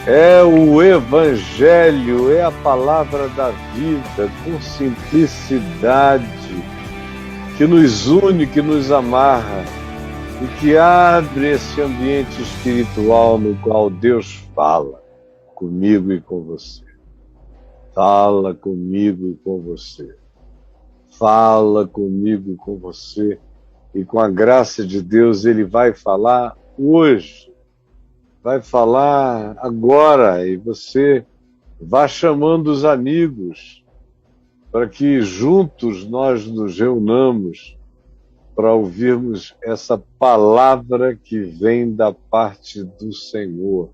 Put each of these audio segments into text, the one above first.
É o Evangelho, é a palavra da vida, com simplicidade, que nos une, que nos amarra e que abre esse ambiente espiritual no qual Deus fala comigo e com você. Fala comigo e com você. Fala comigo e com você. E com a graça de Deus, Ele vai falar hoje. Vai falar agora, e você vá chamando os amigos para que juntos nós nos reunamos para ouvirmos essa palavra que vem da parte do Senhor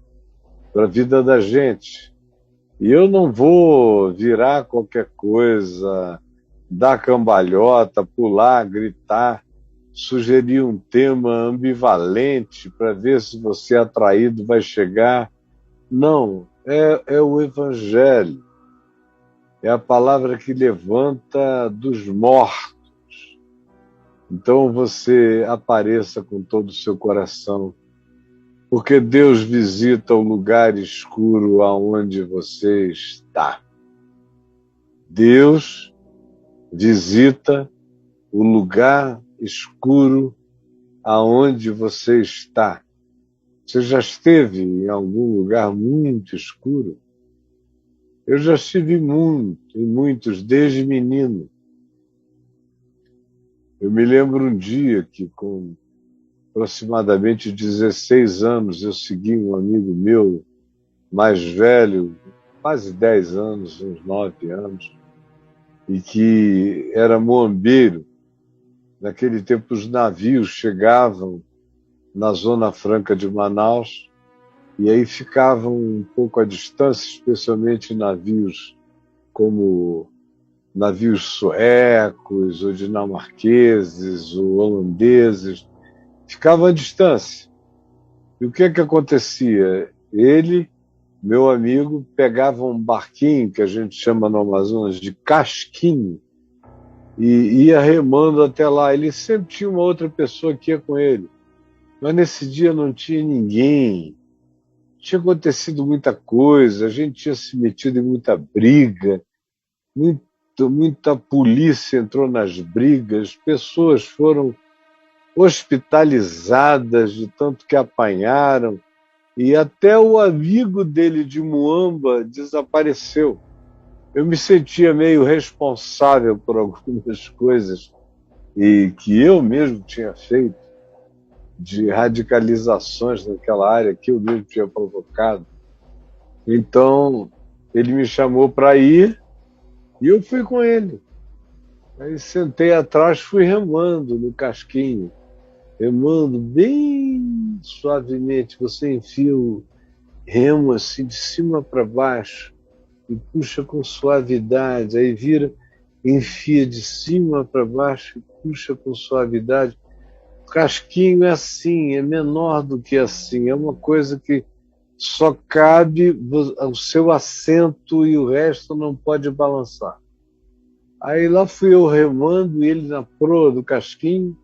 para a vida da gente. E eu não vou virar qualquer coisa, dar cambalhota, pular, gritar, sugerir um tema ambivalente para ver se você atraído vai chegar. Não, é o Evangelho. É a palavra que levanta dos mortos. Então você apareça com todo o seu coração, porque Deus visita o lugar escuro aonde você está. Deus visita o lugar escuro aonde você está. Você já esteve em algum lugar muito escuro? Eu já estive em muitos, desde menino. Eu me lembro um dia que, com aproximadamente 16 anos, eu segui um amigo meu, mais velho, quase 10 anos, uns 9 anos, e que era muambeiro. Naquele tempo, os navios chegavam na Zona Franca de Manaus e aí ficavam um pouco à distância, especialmente navios como navios suecos, ou dinamarqueses, ou holandeses, ficavam à distância. E o que acontecia? Ele, meu amigo, pegava um barquinho, que a gente chama no Amazonas de casquinho, e ia remando até lá. Ele sempre tinha uma outra pessoa que ia com ele. Mas nesse dia não tinha ninguém. Tinha acontecido muita coisa, a gente tinha se metido em muita briga, muita polícia entrou nas brigas, pessoas foram hospitalizadas de tanto que apanharam, e até o amigo dele de Muamba desapareceu. Eu me sentia meio responsável por algumas coisas e que eu mesmo tinha feito, de radicalizações naquela área que eu mesmo tinha provocado. Então, ele me chamou para ir e eu fui com ele. Aí sentei atrás, fui remando no casquinho, remando bem suavemente. Você enfia o remo assim de cima para baixo e puxa com suavidade, aí vira, enfia de cima para baixo e puxa com suavidade. O casquinho é assim, é menor do que assim, é uma coisa que só cabe o seu assento e o resto não pode balançar. Aí lá fui eu remando, ele na proa do casquinho,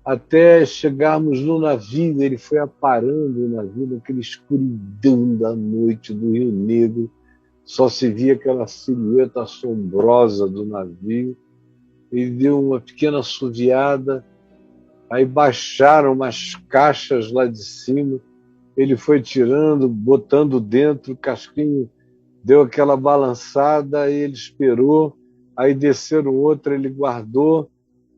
até chegarmos no navio. Ele foi aparando o navio naquela escuridão da noite do Rio Negro. Só se via aquela silhueta assombrosa do navio. Ele deu uma pequena assoviada, aí baixaram umas caixas lá de cima. Ele foi tirando, botando dentro, o casquinho deu aquela balançada, aí ele esperou, aí desceram outra, ele guardou,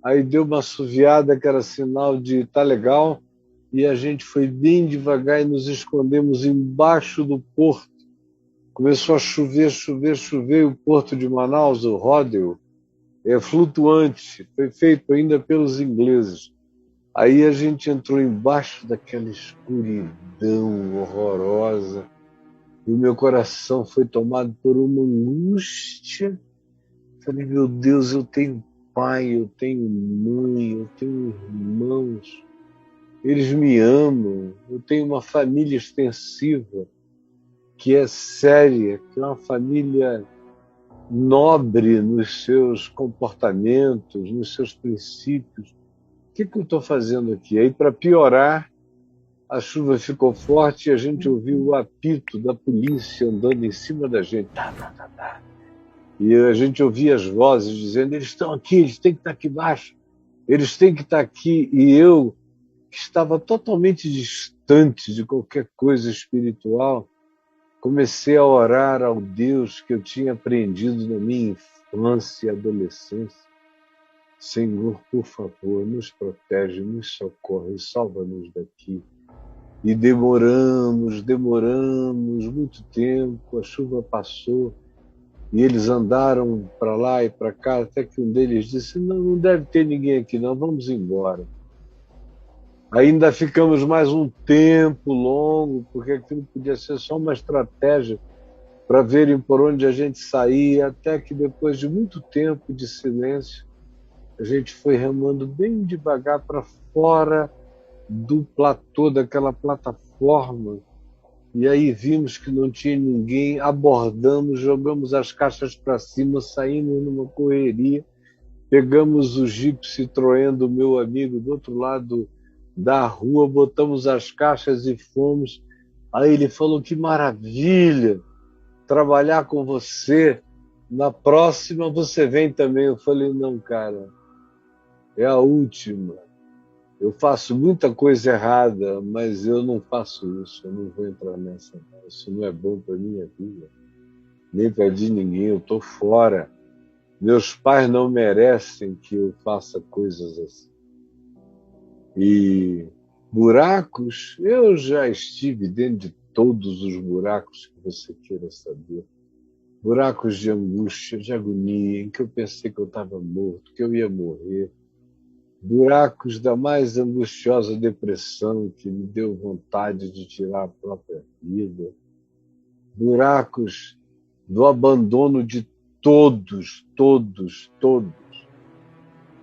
aí deu uma assoviada que era sinal de tá legal, e a gente foi bem devagar e nos escondemos embaixo do porto. Começou a chover, e o porto de Manaus, o Ródeo, é flutuante, foi feito ainda pelos ingleses. Aí a gente entrou embaixo daquela escuridão horrorosa e o meu coração foi tomado por uma angústia. Falei, meu Deus, eu tenho pai, eu tenho mãe, eu tenho irmãos, eles me amam, eu tenho uma família extensiva que é séria, que é uma família nobre nos seus comportamentos, nos seus princípios. O que eu estou fazendo aqui? Aí, para piorar, a chuva ficou forte e a gente ouviu o apito da polícia andando em cima da gente. Tá, tá, tá, tá. E a gente ouvia as vozes dizendo: eles estão aqui, eles têm que estar aqui embaixo, eles têm que estar aqui. E eu, que estava totalmente distante de qualquer coisa espiritual, comecei a orar ao Deus que eu tinha aprendido na minha infância e adolescência. Senhor, por favor, nos protege, nos socorre, salva-nos daqui. E demoramos muito tempo, a chuva passou, e eles andaram para lá e para cá, até que um deles disse: não deve ter ninguém aqui não, vamos embora. Ainda ficamos mais um tempo longo, porque aquilo podia ser só uma estratégia para verem por onde a gente saía, até que depois de muito tempo de silêncio, a gente foi remando bem devagar para fora do platô, daquela plataforma, e aí vimos que não tinha ninguém, abordamos, jogamos as caixas para cima, saímos numa correria, pegamos o Jeep Citroën do meu amigo do outro lado da rua, botamos as caixas e fomos. Aí ele falou: que maravilha trabalhar com você, na próxima você vem também. Eu falei: não, cara, é a última. Eu faço muita coisa errada, mas eu não faço isso, eu não vou entrar nessa. Isso não é bom para minha vida, nem para de ninguém, eu estou fora. Meus pais não merecem que eu faça coisas assim. E buracos, eu já estive dentro de todos os buracos que você queira saber. Buracos de angústia, de agonia, em que eu pensei que eu estava morto, que eu ia morrer. Buracos da mais angustiosa depressão que me deu vontade de tirar a própria vida. Buracos do abandono de todos.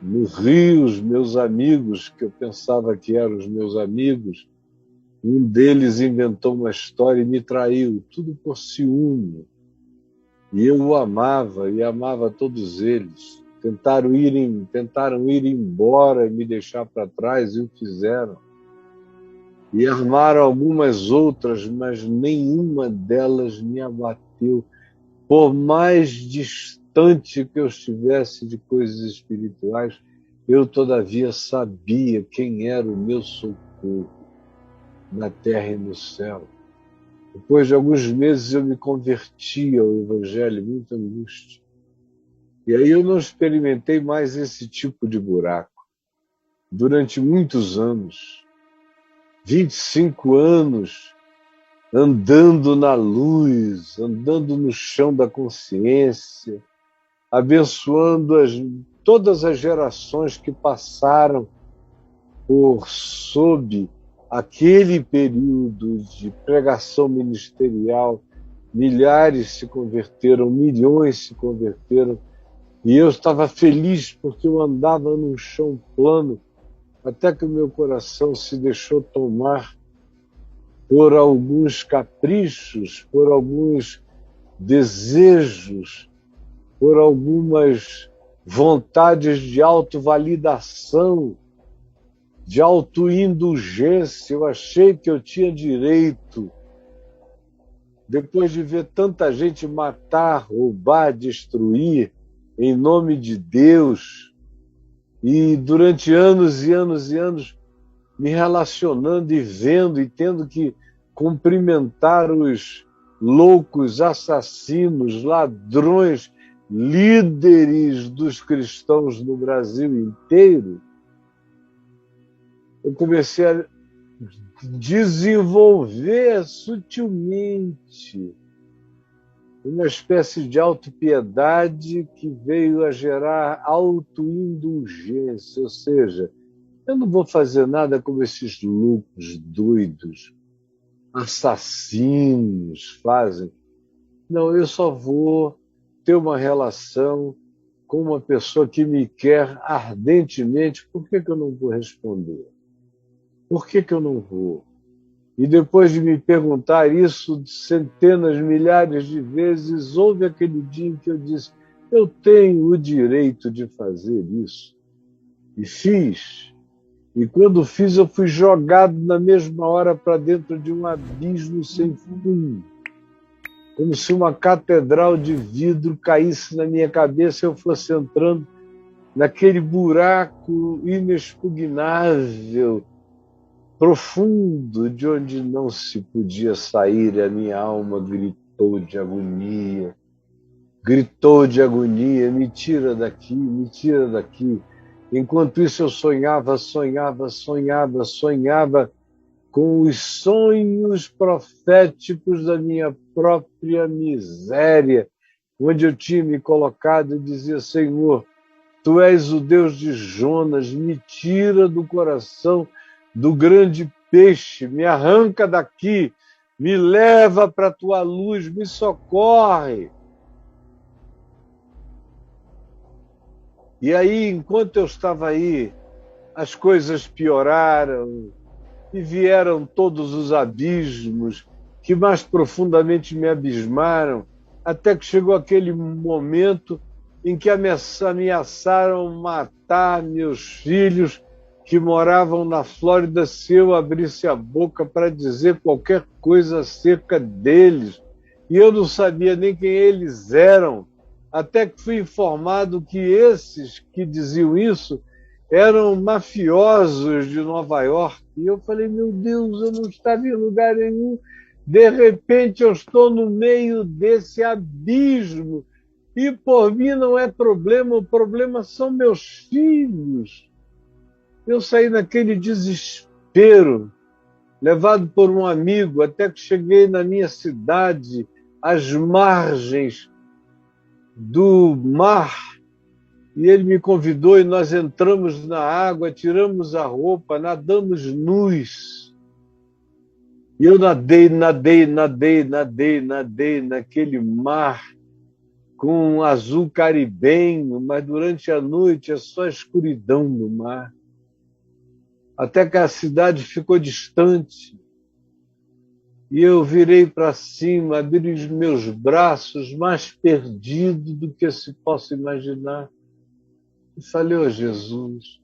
No Rio, os meus amigos, que eu pensava que eram os meus amigos, um deles inventou uma história e me traiu, tudo por ciúme. E eu o amava e amava todos eles. Tentaram ir embora e me deixar para trás, e o fizeram. E armaram algumas outras, mas nenhuma delas me abateu. Por mais distante que eu estivesse de coisas espirituais, eu todavia sabia quem era o meu socorro na terra e no céu. Depois de alguns meses eu me converti ao Evangelho, muita angústia. E aí eu não experimentei mais esse tipo de buraco. Durante muitos anos, 25 anos, andando na luz, andando no chão da consciência, abençoando todas as gerações que passaram por sob aquele período de pregação ministerial. Milhares se converteram, milhões se converteram, e eu estava feliz porque eu andava num chão plano, até que o meu coração se deixou tomar por alguns caprichos, por alguns desejos, por algumas vontades de autovalidação, de autoindulgência. Eu achei que eu tinha direito, depois de ver tanta gente matar, roubar, destruir, em nome de Deus, e durante anos e anos e anos me relacionando e vendo e tendo que cumprimentar os loucos, assassinos, ladrões, líderes dos cristãos no Brasil inteiro, eu comecei a desenvolver sutilmente uma espécie de autopiedade que veio a gerar autoindulgência, ou seja, eu não vou fazer nada como esses loucos, doidos, assassinos fazem. Não, eu só vou ter uma relação com uma pessoa que me quer ardentemente. Por que eu não vou responder? Por que eu não vou? E depois de me perguntar isso centenas, milhares de vezes, houve aquele dia em que eu disse: eu tenho o direito de fazer isso. E fiz. E quando fiz, eu fui jogado na mesma hora para dentro de um abismo sem fundo. Como se uma catedral de vidro caísse na minha cabeça e eu fosse entrando naquele buraco inexpugnável, profundo, de onde não se podia sair. A minha alma gritou de agonia. Gritou de agonia: me tira daqui, me tira daqui. Enquanto isso eu sonhava, sonhava, sonhava, sonhava com os sonhos proféticos da minha própria miséria, onde eu tinha me colocado e dizia: Senhor, Tu és o Deus de Jonas, me tira do coração do grande peixe, me arranca daqui, me leva para a Tua luz, me socorre. E aí, enquanto eu estava aí, as coisas pioraram e vieram todos os abismos que mais profundamente me abismaram, até que chegou aquele momento em que ameaçaram matar meus filhos que moravam na Flórida se eu abrisse a boca para dizer qualquer coisa acerca deles. E eu não sabia nem quem eles eram, até que fui informado que esses que diziam isso eram mafiosos de Nova York. E eu falei: meu Deus, eu não estava em lugar nenhum. De repente eu estou no meio desse abismo. E por mim não é problema, o problema são meus filhos. Eu saí naquele desespero, levado por um amigo, até que cheguei na minha cidade, às margens do mar, e ele me convidou e nós entramos na água, tiramos a roupa, nadamos nus. E eu nadei naquele mar com um azul caribenho, mas durante a noite é só escuridão no mar. Até que a cidade ficou distante. E eu virei para cima, abri os meus braços, mais perdido do que se possa imaginar. E falei: ó Jesus,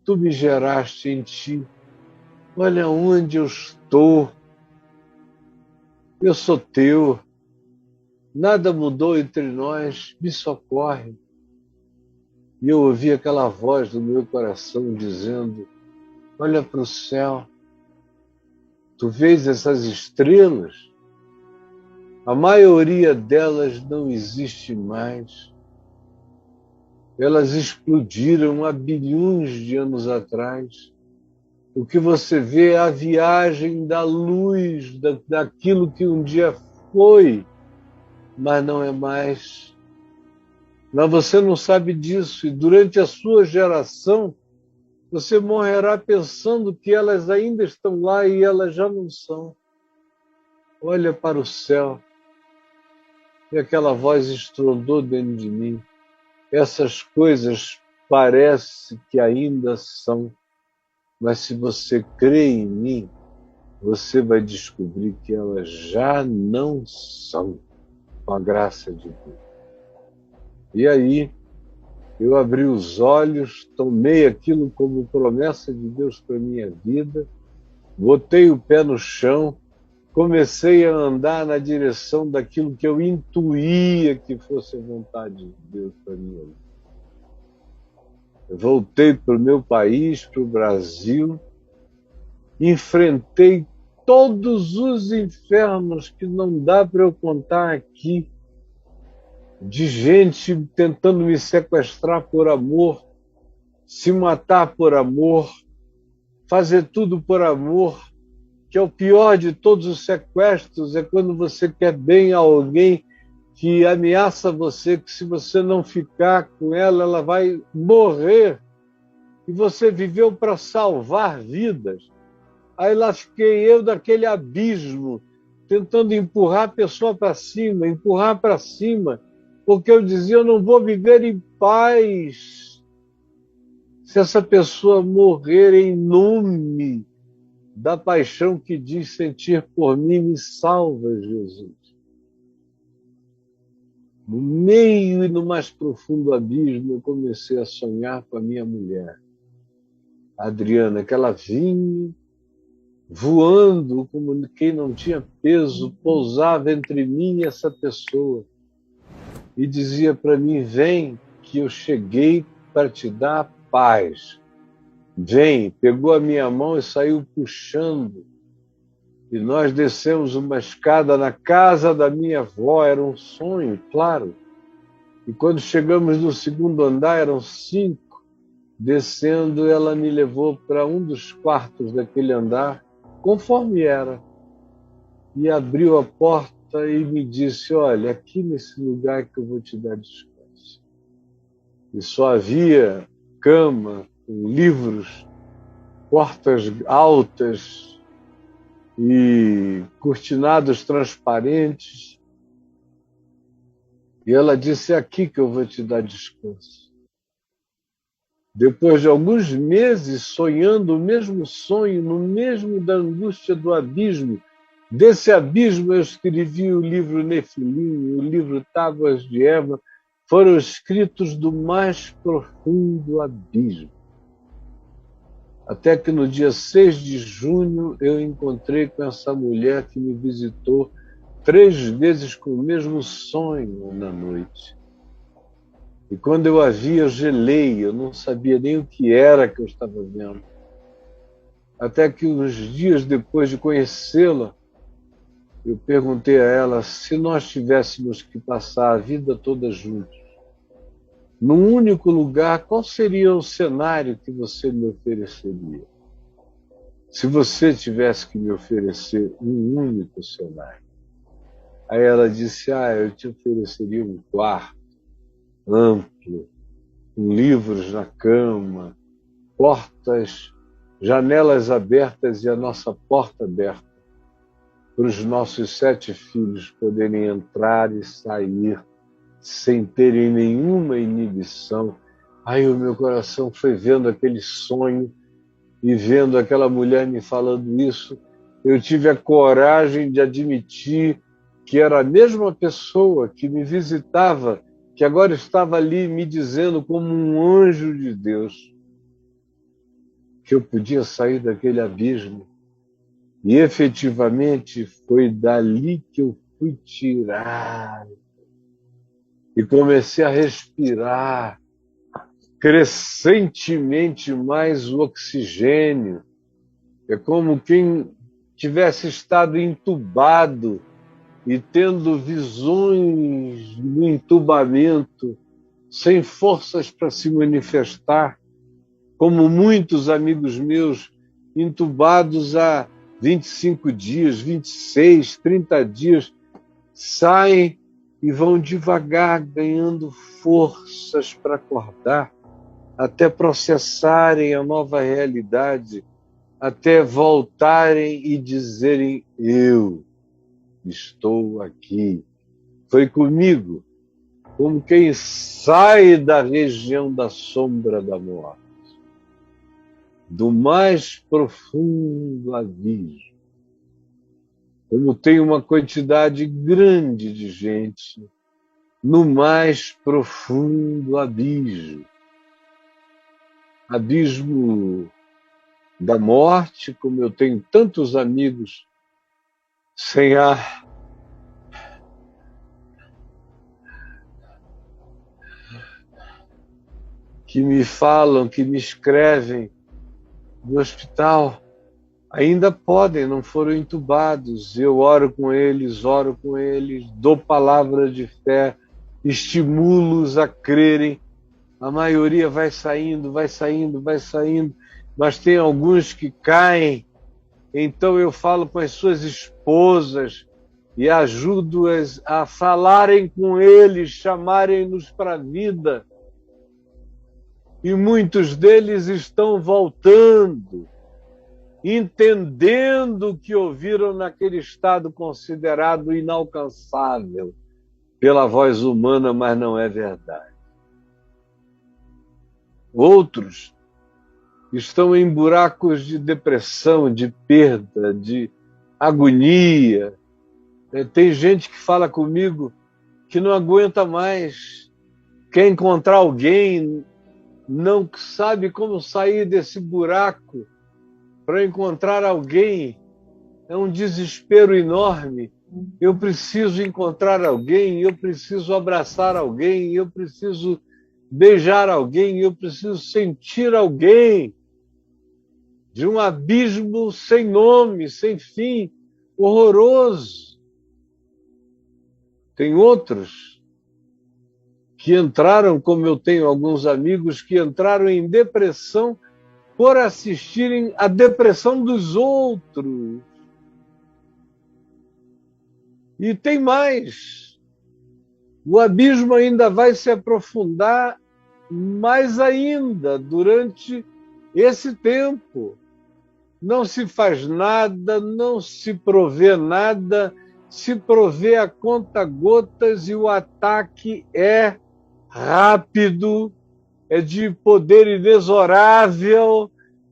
Tu me geraste em Ti. Olha onde eu estou. Eu sou Teu. Nada mudou entre nós. Me socorre. E eu ouvi aquela voz do meu coração dizendo: olha para o céu. Tu vês essas estrelas? A maioria delas não existe mais. Elas explodiram há bilhões de anos atrás. O que você vê é a viagem da luz, daquilo que um dia foi, mas não é mais. Mas você não sabe disso, e durante a sua geração, você morrerá pensando que elas ainda estão lá e elas já não são. Olha para o céu. E aquela voz estrondou dentro de mim: essas coisas parece que ainda são, mas se você crê em mim, você vai descobrir que elas já não são, com a graça de Deus. E aí eu abri os olhos, tomei aquilo como promessa de Deus para a minha vida, botei o pé no chão, comecei a andar na direção daquilo que eu intuía que fosse a vontade de Deus para a minha vida. Eu voltei para o meu país, para o Brasil, enfrentei todos os infernos que não dá para eu contar aqui, de gente tentando me sequestrar por amor, se matar por amor, fazer tudo por amor, que é o pior de todos os sequestros, é quando você quer bem a alguém que ameaça você, que se você não ficar com ela, ela vai morrer. E você viveu para salvar vidas. Aí lá fiquei eu daquele abismo, tentando empurrar a pessoa para cima, porque eu dizia: eu não vou viver em paz se essa pessoa morrer em nome da paixão que diz sentir por mim. Me salva, Jesus. No meio e no mais profundo abismo, eu comecei a sonhar com a minha mulher. Adriana, que ela vinha voando como quem não tinha peso, pousava entre mim e essa pessoa e dizia para mim: vem, que eu cheguei para te dar paz. Vem, pegou a minha mão e saiu puxando. E nós descemos uma escada na casa da minha avó, era um sonho, claro. E quando chegamos no segundo andar, eram 5. Descendo, ela me levou para um dos quartos daquele andar, conforme era, e abriu a porta e me disse: olha, aqui nesse lugar que eu vou te dar descanso. E só havia cama, com livros, portas altas e cortinados transparentes. E ela disse: é aqui que eu vou te dar descanso. Depois de alguns meses sonhando o mesmo sonho, no mesmo da angústia do abismo, desse abismo eu escrevi o livro Nefilim, o livro Tábuas de Eva, foram escritos do mais profundo abismo. Até que no dia 6 de junho eu encontrei com essa mulher que me visitou 3 vezes com o mesmo sonho na noite. E quando eu a vi, eu gelei, eu não sabia nem o que era que eu estava vendo. Até que uns dias depois de conhecê-la, eu perguntei a ela: se nós tivéssemos que passar a vida toda juntos, num único lugar, qual seria o cenário que você me ofereceria? Se você tivesse que me oferecer um único cenário. Aí ela disse: eu te ofereceria um quarto amplo, com livros na cama, portas, janelas abertas e a nossa porta aberta, para os nossos 7 filhos poderem entrar e sair sem terem nenhuma inibição. Aí o meu coração foi vendo aquele sonho e vendo aquela mulher me falando isso, eu tive a coragem de admitir que era a mesma pessoa que me visitava, que agora estava ali me dizendo como um anjo de Deus que eu podia sair daquele abismo. E efetivamente foi dali que eu fui tirado e comecei a respirar crescentemente mais o oxigênio. É como quem tivesse estado entubado e tendo visões no entubamento, sem forças para se manifestar, como muitos amigos meus entubados há 25 dias, 26, 30 dias, saem e vão devagar ganhando forças para acordar, até processarem a nova realidade, até voltarem e dizerem: eu estou aqui. Foi comigo, como quem sai da região da sombra da morte, do mais profundo abismo. Como tem uma quantidade grande de gente no mais profundo abismo. Abismo da morte, como eu tenho tantos amigos sem ar, que me falam, que me escrevem do hospital, ainda podem, não foram entubados. Eu oro com eles, dou palavra de fé, estimulo-os a crerem. A maioria vai saindo, mas tem alguns que caem. Então eu falo com as suas esposas e ajudo-as a falarem com eles, chamarem-nos para a vida. E muitos deles estão voltando, entendendo o que ouviram naquele estado considerado inalcançável pela voz humana, mas não é verdade. Outros estão em buracos de depressão, de perda, de agonia. Tem gente que fala comigo que não aguenta mais, quer encontrar alguém não sabe como sair desse buraco para encontrar alguém. É um desespero enorme. Eu preciso encontrar alguém, eu preciso abraçar alguém, eu preciso beijar alguém, eu preciso sentir alguém. De um abismo sem nome, sem fim, horroroso. Tem outros que entraram, como eu tenho alguns amigos, que entraram em depressão por assistirem à depressão dos outros. E tem mais. O abismo ainda vai se aprofundar mais ainda durante esse tempo. Não se faz nada, não se provê nada, se provê a conta-gotas e o ataque é rápido, é de poder inexorável,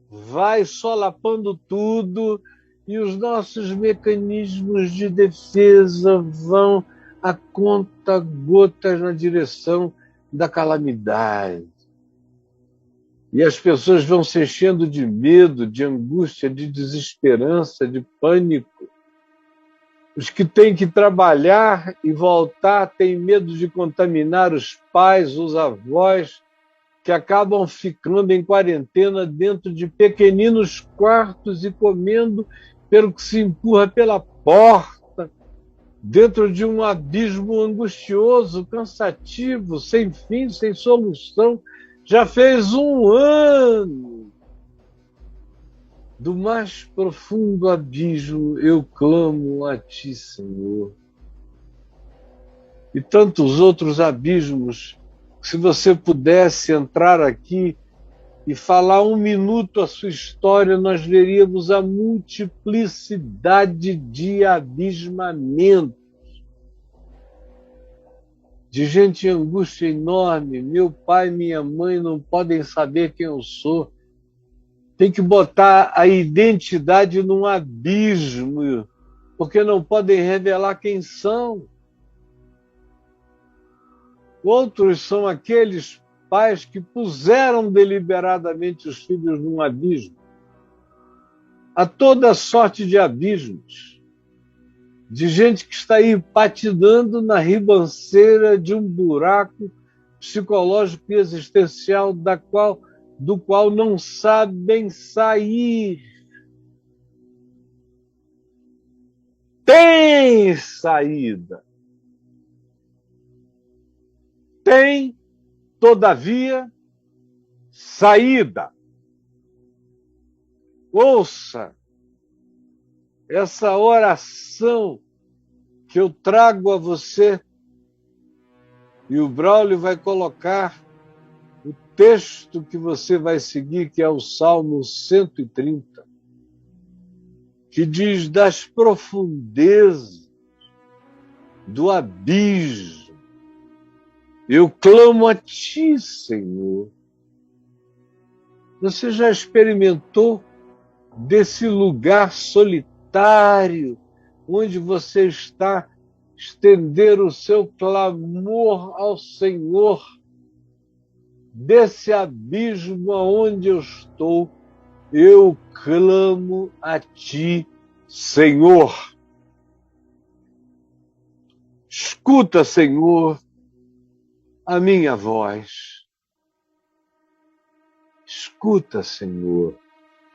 vai solapando tudo e os nossos mecanismos de defesa vão a conta-gotas na direção da calamidade. E as pessoas vão se enchendo de medo, de angústia, de desesperança, de pânico. Os que têm que trabalhar e voltar têm medo de contaminar os pais, os avós, que acabam ficando em quarentena dentro de pequeninos quartos e comendo pelo que se empurra pela porta, dentro de um abismo angustioso, cansativo, sem fim, sem solução. Já fez 1 ano. Do mais profundo abismo eu clamo a ti, Senhor. E tantos outros abismos. Se você pudesse entrar aqui e falar 1 minuto a sua história, nós veríamos a multiplicidade de abismamentos. De gente em angústia enorme. Meu pai e minha mãe não podem saber quem eu sou. Tem que botar a identidade num abismo, porque não podem revelar quem são. Outros são aqueles pais que puseram deliberadamente os filhos num abismo. Há toda sorte de abismos. De gente que está aí patinando na ribanceira de um buraco psicológico e existencial do qual não sabem sair. Tem saída. Tem, todavia, saída. Ouça essa oração que eu trago a você, e o Braulio vai colocar o texto que você vai seguir, que é o Salmo 130, que diz: das profundezas do abismo, eu clamo a ti, Senhor. Você já experimentou desse lugar solitário, onde você está, estender o seu clamor ao Senhor, desse abismo aonde eu estou, eu clamo a ti, Senhor. Escuta, Senhor, a minha voz. Escuta, Senhor,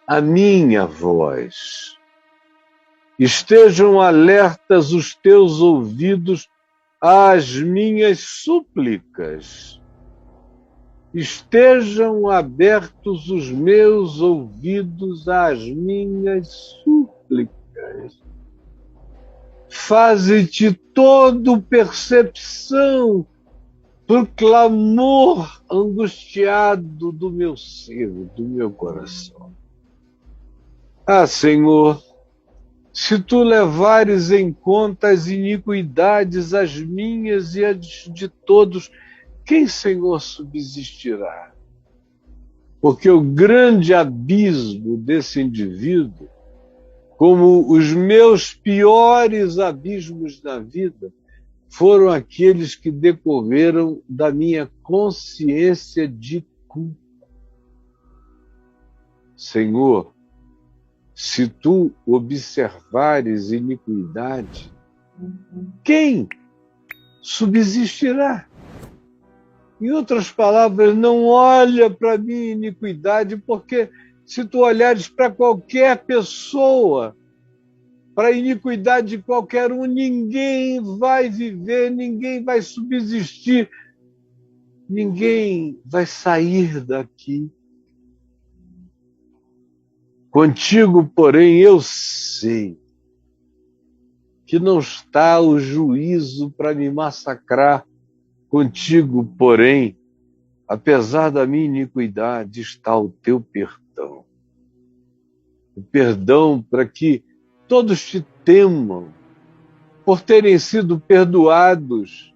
a minha voz. Estejam alertas os teus ouvidos às minhas súplicas. Estejam abertos os meus ouvidos às minhas súplicas. Faze-te todo percepção pro clamor angustiado do meu ser, do meu coração. Ah, Senhor, se tu levares em conta as iniquidades, as minhas e as de todos, quem, Senhor, subsistirá? Porque o grande abismo desse indivíduo, como os meus piores abismos na vida, foram aqueles que decorreram da minha consciência de culpa. Senhor, se tu observares iniquidade, quem subsistirá? Em outras palavras, não olha para a minha iniquidade, porque se tu olhares para qualquer pessoa, para a iniquidade de qualquer um, ninguém vai viver, ninguém vai subsistir, ninguém vai sair daqui. Contigo, porém, eu sei que não está o juízo para me massacrar. Contigo, porém, apesar da minha iniquidade, está o teu perdão. O perdão para que todos te temam, por terem sido perdoados,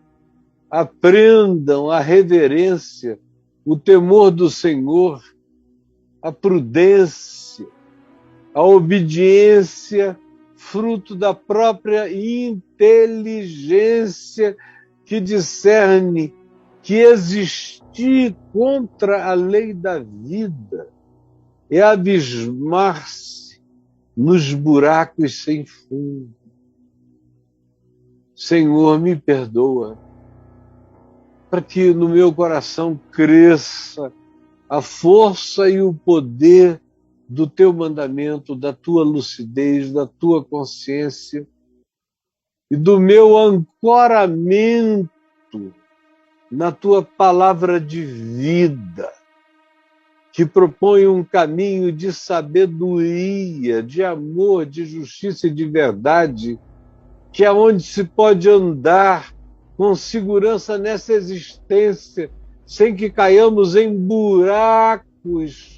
aprendam a reverência, o temor do Senhor, a prudência, a obediência, fruto da própria inteligência que discerne que existir contra a lei da vida é abismar-se nos buracos sem fundo. Senhor, me perdoa, para que no meu coração cresça a força e o poder do teu mandamento, da tua lucidez, da tua consciência e do meu ancoramento na tua palavra de vida, que propõe um caminho de sabedoria, de amor, de justiça e de verdade, que é onde se pode andar com segurança nessa existência, sem que caiamos em buracos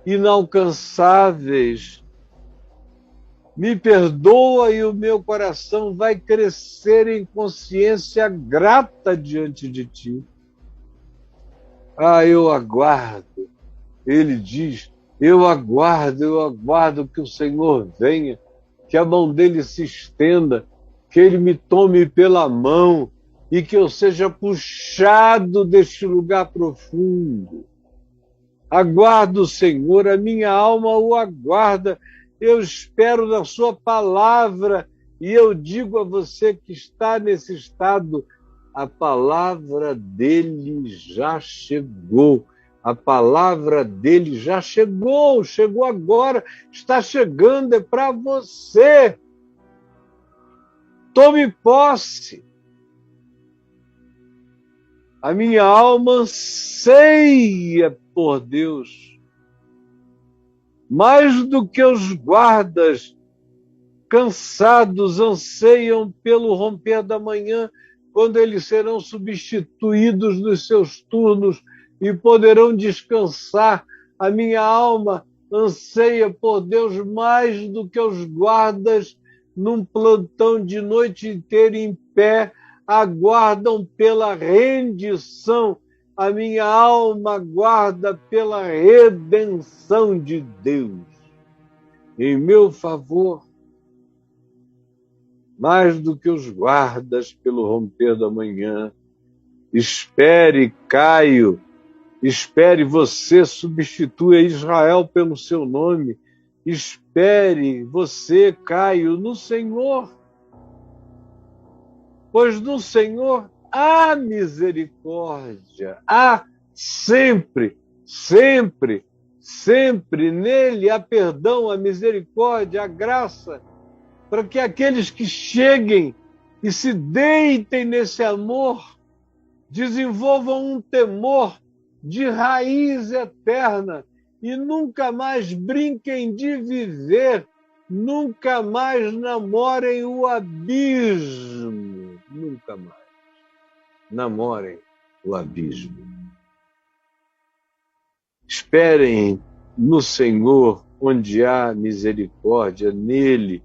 inalcançáveis. Me perdoa e o meu coração vai crescer em consciência grata diante de ti. Eu aguardo. Ele diz, eu aguardo que o Senhor venha, que a mão dele se estenda, que ele me tome pela mão e que eu seja puxado deste lugar profundo. Aguardo o Senhor, a minha alma o aguarda. Eu espero na sua palavra e eu digo a você que está nesse estado, a palavra dele já chegou. A palavra dele já chegou agora, está chegando, é para você. Tome posse. A minha alma anseia por Deus, mais do que os guardas cansados anseiam pelo romper da manhã, quando eles serão substituídos nos seus turnos e poderão descansar. A minha alma anseia por Deus mais do que os guardas num plantão de noite inteira em pé, aguardam pela rendição. A minha alma aguarda pela redenção de Deus. Em meu favor, mais do que os guardas pelo romper da manhã. Espere, Caio, espere, você substitui Israel pelo seu nome. Espere, você, Caio, no Senhor. Pois no Senhor há misericórdia, há sempre, sempre, sempre nele há perdão, a misericórdia, a graça, para que aqueles que cheguem e se deitem nesse amor desenvolvam um temor de raiz eterna e nunca mais brinquem de viver, nunca mais namorem o abismo. Nunca mais namorem o abismo. Esperem no Senhor, onde há misericórdia, nele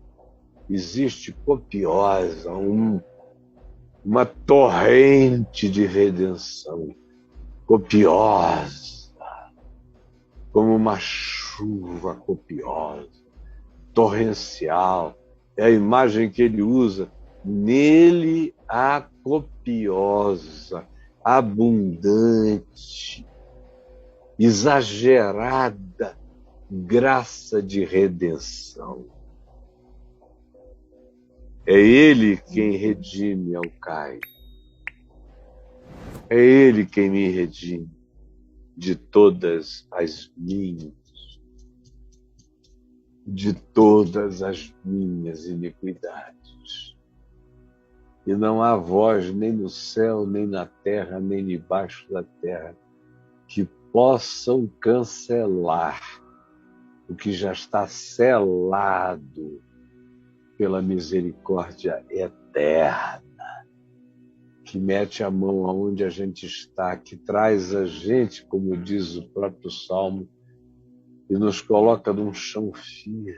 existe copiosa, uma torrente de redenção, copiosa, como uma chuva copiosa, torrencial. É a imagem que ele usa. Nele há copiosa, abundante, exagerada graça de redenção. É Ele quem redime ao caio. É Ele quem me redime de todas as minhas iniquidades. E não há voz nem no céu, nem na terra, nem debaixo da terra que possam cancelar o que já está selado pela misericórdia eterna, que mete a mão aonde a gente está, que traz a gente, como diz o próprio Salmo, e nos coloca num chão firme,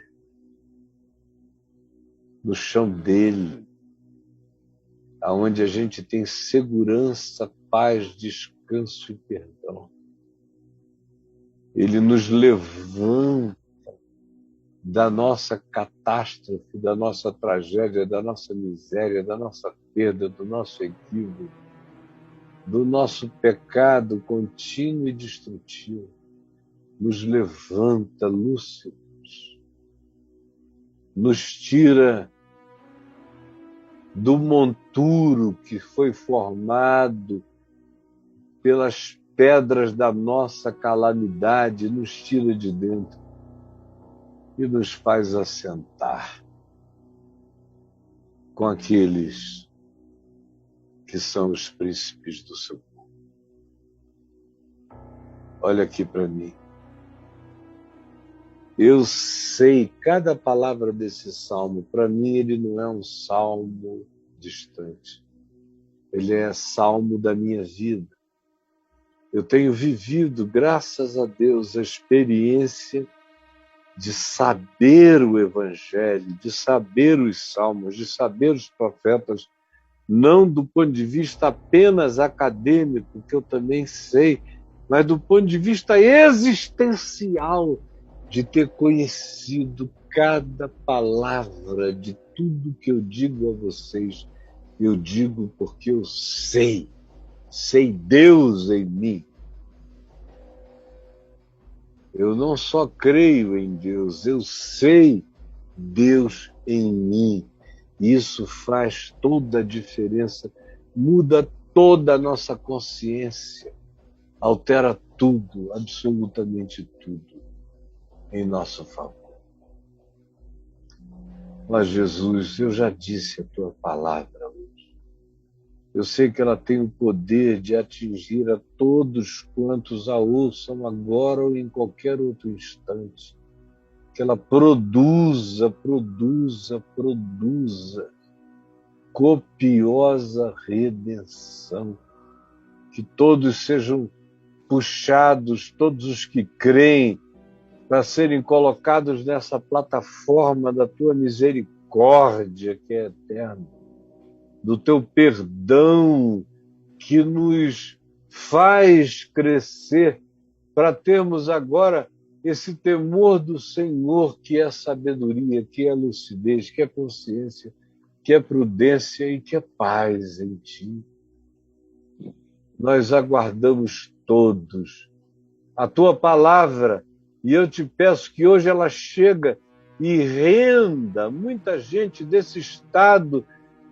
no chão dele, aonde a gente tem segurança, paz, descanso e perdão. Ele nos levanta da nossa catástrofe, da nossa tragédia, da nossa miséria, da nossa perda, do nosso equívoco, do nosso pecado contínuo e destrutivo. Nos levanta lúcidos, nos tira do monturo que foi formado pelas pedras da nossa calamidade, nos tira de dentro e nos faz assentar com aqueles que são os príncipes do seu povo. Olha aqui para mim. Eu sei cada palavra desse salmo. Para mim, ele não é um salmo distante. Ele é salmo da minha vida. Eu tenho vivido, graças a Deus, a experiência de saber o Evangelho, de saber os salmos, de saber os profetas, não do ponto de vista apenas acadêmico, que eu também sei, mas do ponto de vista existencial, de ter conhecido cada palavra de tudo que eu digo a vocês. Eu digo porque eu sei Deus em mim. Eu não só creio em Deus, eu sei Deus em mim. Isso faz toda a diferença, muda toda a nossa consciência, altera tudo, absolutamente tudo, em nosso favor. Mas, Jesus, eu já disse a tua palavra hoje. Eu sei que ela tem o poder de atingir a todos quantos a ouçam agora ou em qualquer outro instante. Que ela produza copiosa redenção. Que todos sejam puxados, todos os que creem, para serem colocados nessa plataforma da tua misericórdia, que é eterna, do teu perdão, que nos faz crescer para termos agora esse temor do Senhor, que é sabedoria, que é lucidez, que é consciência, que é prudência e que é paz em ti. Nós aguardamos todos a tua palavra, e eu te peço que hoje ela chega e renda muita gente desse estado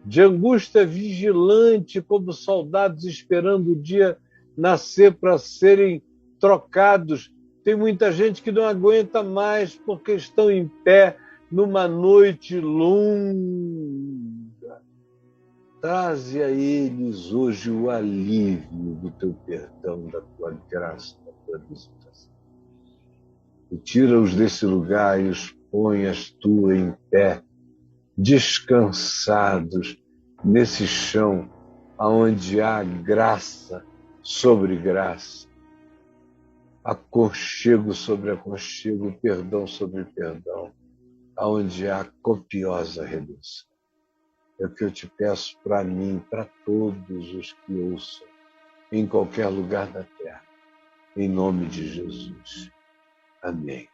de angústia vigilante, como soldados esperando o dia nascer para serem trocados. Tem muita gente que não aguenta mais porque estão em pé numa noite longa. Traze a eles hoje o alívio do teu perdão, da tua graça, da tua visitação. E tira-os desse lugar e os põe as tua em pé, descansados nesse chão onde há graça sobre graça, aconchego sobre aconchego, perdão sobre perdão, onde há copiosa redenção. É o que eu te peço para mim, para todos os que ouçam, em qualquer lugar da terra, em nome de Jesus. Amém.